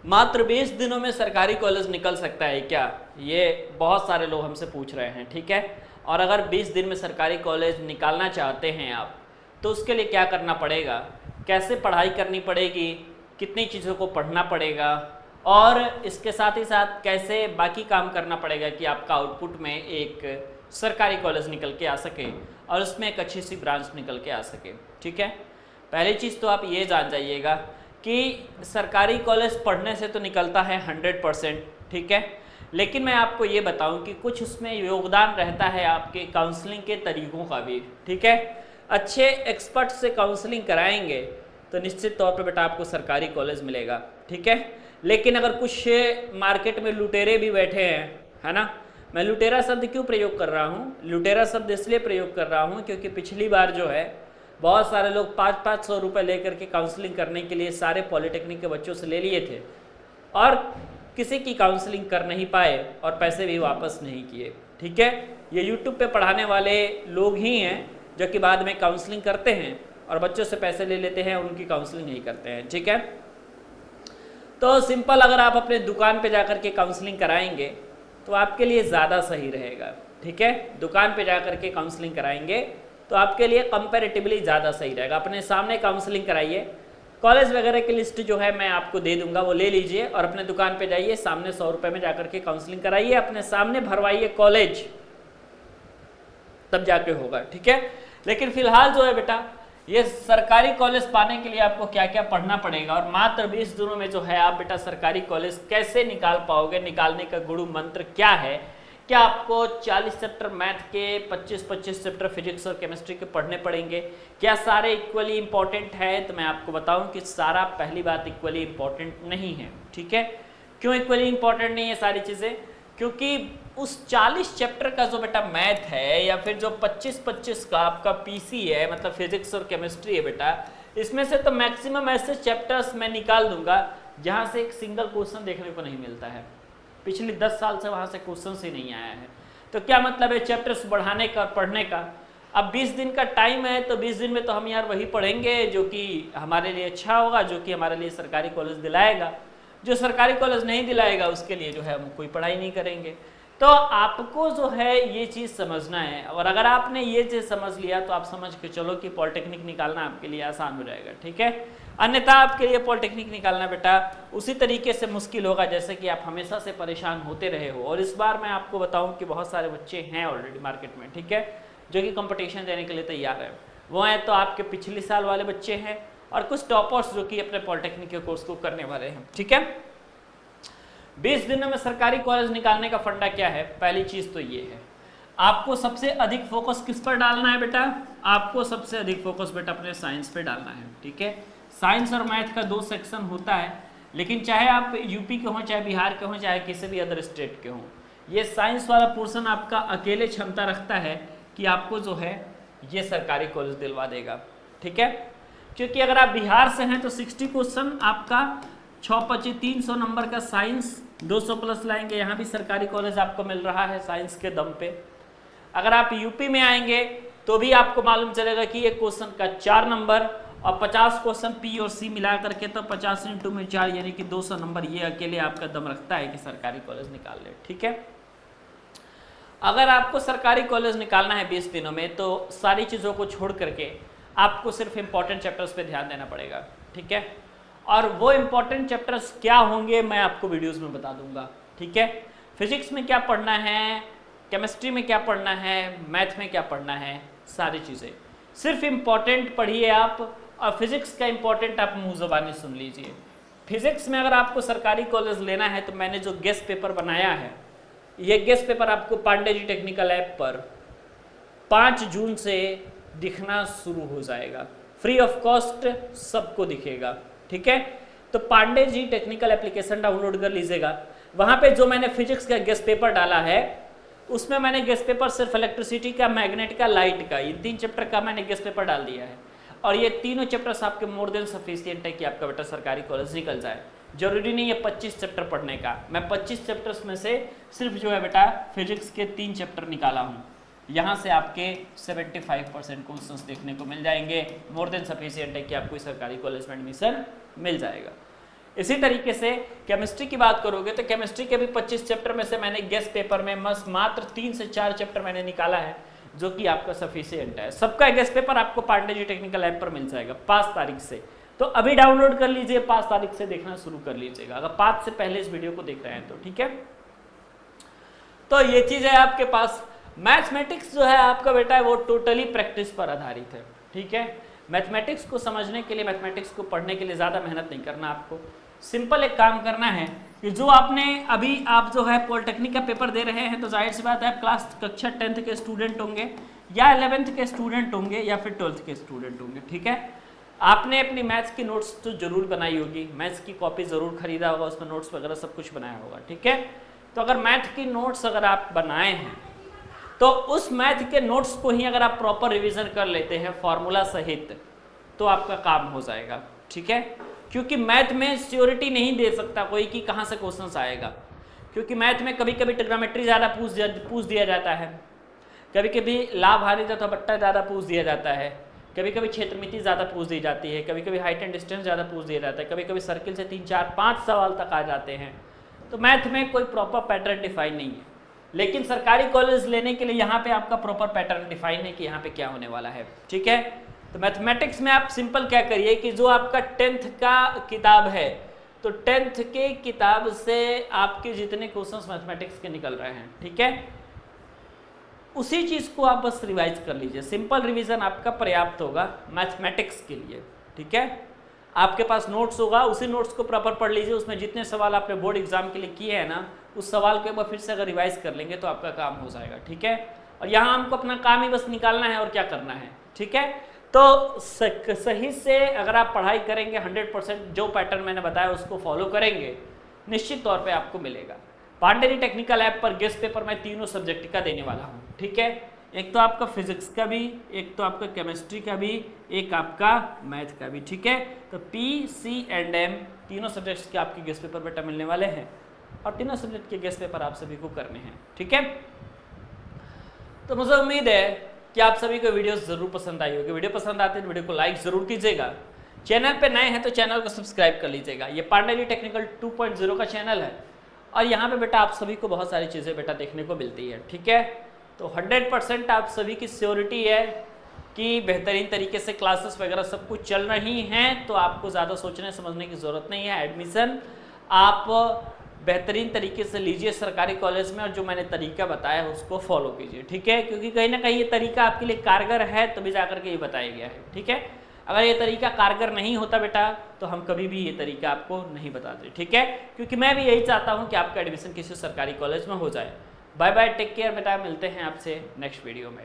मात्र 20 दिनों में सरकारी कॉलेज निकल सकता है क्या? ये बहुत सारे लोग हमसे पूछ रहे हैं, ठीक है। और अगर 20 दिन में सरकारी कॉलेज निकालना चाहते हैं आप, तो उसके लिए क्या करना पड़ेगा, कैसे पढ़ाई करनी पड़ेगी, कितनी चीज़ों को पढ़ना पड़ेगा, और इसके साथ ही साथ कैसे बाकी काम करना पड़ेगा कि आपका आउटपुट में एक सरकारी कॉलेज निकल के आ सके और उसमें एक अच्छी सी ब्रांच निकल के आ सके, ठीक है। पहली चीज़ तो आप ये जान जाइएगा कि सरकारी कॉलेज पढ़ने से तो निकलता है 100%, ठीक है। लेकिन मैं आपको ये बताऊं कि कुछ उसमें योगदान रहता है आपके काउंसलिंग के तरीक़ों का भी, ठीक है। अच्छे एक्सपर्ट से काउंसलिंग कराएंगे तो निश्चित तौर पे बेटा आपको सरकारी कॉलेज मिलेगा, ठीक है। लेकिन अगर कुछ मार्केट में लुटेरे भी बैठे हैं, है ना। मैं लुटेरा शब्द क्यों प्रयोग कर रहा हूँ? लुटेरा शब्द इसलिए प्रयोग कर रहा हूँ क्योंकि पिछली बार जो है बहुत सारे लोग 500-500 रुपये लेकर के काउंसलिंग करने के लिए सारे पॉलिटेक्निक के बच्चों से ले लिए थे और किसी की काउंसलिंग कर नहीं पाए और पैसे भी वापस नहीं किए, ठीक है। ये यूट्यूब पे पढ़ाने वाले लोग ही हैं जो कि बाद में काउंसलिंग करते हैं और बच्चों से पैसे ले लेते हैं, उनकी काउंसलिंग नहीं करते हैं, ठीक है। तो सिंपल, अगर आप अपने दुकान पे जाकर के काउंसलिंग कराएंगे तो आपके लिए ज़्यादा सही रहेगा, ठीक है। दुकान पे जाकर के काउंसलिंग कराएंगे तो आपके लिए कंपैरेटिवली ज़्यादा सही रहेगा। अपने सामने काउंसलिंग कराइए, कॉलेज वगैरह की लिस्ट जो है मैं आपको दे दूंगा, वो ले लीजिए और अपने दुकान पे जाइए, सामने 100 रुपये में जाकर के काउंसलिंग कराइए, अपने सामने भरवाइए कॉलेज, तब जाके होगा, ठीक है। लेकिन फिलहाल जो है बेटा, ये सरकारी कॉलेज पाने के लिए आपको क्या क्या पढ़ना पड़ेगा और मात्र 20 दिनों में जो है आप बेटा सरकारी कॉलेज कैसे निकाल पाओगे, निकालने का गुरु मंत्र क्या है। क्या आपको 40 चैप्टर मैथ के, 25-25 चैप्टर फिजिक्स और केमिस्ट्री के पढ़ने पड़ेंगे? क्या सारे इक्वली इंपॉर्टेंट है? तो मैं आपको बताऊं कि सारा, पहली बात, इक्वली इंपॉर्टेंट नहीं है, ठीक है। क्यों इक्वली इंपॉर्टेंट नहीं है सारी चीज़ें? क्योंकि उस 40 चैप्टर का जो बेटा मैथ है या फिर जो 25-25 का आपका पीसी है, मतलब फिजिक्स और केमिस्ट्री है बेटा, इसमें से तो मैक्सिमम ऐसे चैप्टर्स मैं निकाल दूंगा जहाँ से एक सिंगल क्वेश्चन देखने को नहीं मिलता है। पिछले 10 साल से वहाँ से क्वेश्चन ही नहीं आया है। तो क्या मतलब है चैप्टर्स बढ़ाने का, पढ़ने का? अब 20 दिन का टाइम है तो 20 दिन में तो हम यार वही पढ़ेंगे जो कि हमारे लिए अच्छा होगा, जो कि हमारे लिए सरकारी कॉलेज दिलाएगा। जो सरकारी कॉलेज नहीं दिलाएगा उसके लिए जो है हम कोई पढ़ाई नहीं करेंगे। तो आपको जो है ये चीज़ समझना है, और अगर आपने ये चीज़ समझ लिया तो आप समझ के चलो कि पॉलिटेक्निक निकालना आपके लिए आसान हो जाएगा, ठीक है। अन्यथा आपके लिए पॉलिटेक्निक निकालना बेटा उसी तरीके से मुश्किल होगा जैसे कि आप हमेशा से परेशान होते रहे हो। और इस बार मैं आपको बताऊं कि बहुत सारे बच्चे हैं ऑलरेडी मार्केट में, ठीक है, जो कि कंपटीशन देने के लिए तैयार है। वो हैं तो आपके पिछले साल वाले बच्चे हैं और कुछ टॉपर्स जो कि अपने पॉलिटेक्निक के कोर्स को करने वाले हैं, ठीक है। 20 दिनों में सरकारी कॉलेज निकालने का फंडा क्या है? पहली चीज तो ये है, आपको सबसे अधिक फोकस किस पर डालना है बेटा? आपको सबसे अधिक फोकस बेटा अपने साइंस पे डालना है, ठीक है। साइंस और मैथ का 2 सेक्शन होता है, लेकिन चाहे आप यूपी के हों, चाहे बिहार के हों, चाहे किसी भी अदर स्टेट के हों, ये साइंस वाला पोर्शन आपका अकेले क्षमता रखता है कि आपको जो है ये सरकारी कॉलेज दिलवा देगा, ठीक है। क्योंकि अगर आप बिहार से हैं तो 60 क्वेश्चन आपका 6-25 300 नंबर का साइंस 200 प्लस लाएंगे, यहाँ भी सरकारी कॉलेज आपको मिल रहा है साइंस के दम पे। अगर आप यूपी में आएंगे तो भी आपको मालूम चलेगा कि एक क्वेश्चन का 4 नंबर और 50 क्वेश्चन पी और सी मिला करके तो 50 × 4 यानी कि 200 नंबर, ये अकेले आपका दम रखता है कि सरकारी कॉलेज निकाल ले, ठीक है। अगर आपको सरकारी कॉलेज निकालना है 20 दिनों में तो सारी चीज़ों को छोड़ करके आपको सिर्फ इंपॉर्टेंट चैप्टर्स पे ध्यान देना पड़ेगा, ठीक है। और वो इंपॉर्टेंट चैप्टर्स क्या होंगे मैं आपको वीडियोस में बता दूंगा, ठीक है। फिजिक्स में क्या पढ़ना है, केमिस्ट्री में क्या पढ़ना है, मैथ में क्या पढ़ना है, सारी चीज़ें सिर्फ इम्पॉर्टेंट पढ़िए आप। और फिजिक्स का इम्पॉर्टेंट आप मुँह ज़बानी सुन लीजिए। फिजिक्स में अगर आपको सरकारी कॉलेज लेना है तो मैंने जो गेस्ट पेपर बनाया है, ये गेस्ट पेपर आपको पांडे जी टेक्निकल ऐप पर 5 जून से दिखना शुरू हो जाएगा, फ्री ऑफ कॉस्ट सबको दिखेगा, ठीक है। तो Pandey ji technical application download कर लीजिएगा। वहाँ पे जो मैंने फिजिक्स का गेस्ट पेपर डाला है उसमें मैंने गेस्ट पेपर सिर्फ इलेक्ट्रिसिटी का, मैग्नेट का, लाइट का, ये 3 चैप्टर का मैंने गेस्ट पेपर डाल दिया है। और ये तीनों चैप्टर्स आपके मोर देन सफिशिएंट है कि आपका बेटा सरकारी कॉलेज निकल जाए। जरूरी नहीं है 25 चैप्टर पढ़ने का, मैं 25 चैप्टर्स में से सिर्फ जो है बेटा फिजिक्स के 3 चैप्टर निकाला हूँ। यहाँ से आपके 75% क्वेश्चंस देखने को मिल जाएंगे, मोर देन सफिशिएंट है कि आपको सरकारी कॉलेज में एडमिशन मिल जाएगा। इसी तरीके से केमिस्ट्री की बात करोगे तो केमिस्ट्री के भी 25 चैप्टर में से मैंने गेस्ट पेपर में मात्र 3 से 4 चैप्टर मैंने निकाला है, जो कि आपका सफिशिएंट है। सबका गेस्ट पेपर आपको पांडे जी टेक्निकल ऐप पर मिल जाएगा 5 तारीख से। तो अभी डाउनलोड कर लीजिए, 5 तारीख से देखना शुरू कर लीजिएगा, अगर 5 से पहले इस वीडियो को देख रहे हैं तो, ठीक है। तो ये चीज है आपके पास। मैथमेटिक्स जो है आपका बेटा है वो टोटली प्रैक्टिस पर आधारित है, ठीक है। मैथमेटिक्स को समझने के लिए, मैथमेटिक्स को पढ़ने के लिए ज़्यादा मेहनत नहीं करना आपको। सिंपल एक काम करना है कि जो आपने अभी आप जो है पॉलिटेक्निक का पेपर दे रहे हैं, तो जाहिर सी बात है आप कक्षा 10th के स्टूडेंट होंगे या 11th के स्टूडेंट होंगे या फिर 12th के स्टूडेंट होंगे, ठीक है। आपने अपनी मैथ्स की नोट्स तो जरूर बनाई होगी, मैथ्स की कॉपी ज़रूर खरीदा होगा, उसमें नोट्स वगैरह सब कुछ बनाया होगा, ठीक है। तो अगर मैथ की नोट्स अगर आप बनाए हैं तो उस मैथ के नोट्स को ही अगर आप प्रॉपर रिवीजन कर लेते हैं फॉर्मूला सहित, तो आपका काम हो जाएगा, ठीक है। क्योंकि मैथ में श्योरिटी नहीं दे सकता कोई कि कहाँ से क्वेश्चंस आएगा, क्योंकि मैथ में कभी कभी ट्रिग्नोमेट्री ज़्यादा पूछ दिया जाता है, कभी कभी लाभ हानि तथा बट्टा ज़्यादा पूछ दिया जाता है, कभी कभी क्षेत्रमिति ज़्यादा पूछ दी जाती है, कभी कभी हाइट एंड डिस्टेंस ज़्यादा पूछ दिया जाता है, कभी कभी सर्किल से 3, 4, 5 सवाल तक आ जाते हैं। तो मैथ में कोई प्रॉपर पैटर्न डिफाइन नहीं है, लेकिन सरकारी कॉलेज लेने के लिए यहाँ पे आपका प्रॉपर पैटर्न डिफाइन है कि यहाँ पे क्या होने वाला है, ठीक है। तो मैथमेटिक्स में आप सिंपल क्या करिए कि जो आपका 10th का किताब है, तो 10th के किताब से आपके जितने क्वेश्चंस मैथमेटिक्स के निकल रहे हैं, ठीक है, उसी चीज़ को आप बस रिवाइज कर लीजिए। सिंपल रिवीजन आपका पर्याप्त होगा मैथमेटिक्स के लिए, ठीक है। आपके पास नोट्स होगा, उसी नोट्स को प्रॉपर पढ़ लीजिए, उसमें जितने सवाल आपने बोर्ड एग्जाम के लिए किए हैं ना, उस सवाल को एक बार फिर से अगर रिवाइज कर लेंगे तो आपका काम हो जाएगा, ठीक है। और यहाँ हमको अपना काम ही बस निकालना है और क्या करना है, ठीक है। तो सही से अगर आप पढ़ाई करेंगे 100% जो पैटर्न मैंने बताया उसको फॉलो करेंगे, निश्चित तौर पे आपको मिलेगा। पांडे जी टेक्निकल ऐप पर गेस्ट पेपर मैं तीनों सब्जेक्ट का देने वाला हूँ, ठीक है। एक तो आपका फिजिक्स का भी, एक तो आपका केमिस्ट्री का भी, एक आपका मैथ का भी, ठीक है। तो पी, सी एंड एम तीनों सब्जेक्ट्स के आपके गेस्ट पेपर बेटा मिलने वाले हैं, और तीनों सब्जेक्ट के गेस्ट पेपर आप सभी को करने हैं, ठीक है। तो मुझे उम्मीद है कि आप सभी को वीडियोस जरूर पसंद आई होगी। वीडियो पसंद आती है तो वीडियो को लाइक जरूर कीजिएगा। चैनल पे नए हैं तो चैनल को सब्सक्राइब कर लीजिएगा। ये पांडे जी टेक्निकल 2.0 का चैनल है, और यहाँ पे बेटा आप सभी को बहुत सारी चीज़ें बेटा देखने को मिलती है, ठीक है। तो 100% आप सभी की श्योरिटी है कि बेहतरीन तरीके से क्लासेस वगैरह सब कुछ चल रही हैं, तो आपको ज़्यादा सोचने समझने की ज़रूरत नहीं है। एडमिशन आप बेहतरीन तरीके से लीजिए सरकारी कॉलेज में, और जो मैंने तरीका बताया है उसको फॉलो कीजिए, ठीक है। क्योंकि कहीं ना कहीं ये तरीका आपके लिए कारगर है, तभी जाकर के ये बताया गया है, ठीक है। अगर ये तरीका कारगर नहीं होता बेटा तो हम कभी भी ये तरीका आपको नहीं बताते, ठीक है। क्योंकि मैं भी यही चाहता हूँ कि आपका एडमिशन किसी सरकारी कॉलेज में हो जाए। बाय बाय, टेक केयर बेटा, मिलते हैं आपसे नेक्स्ट वीडियो में।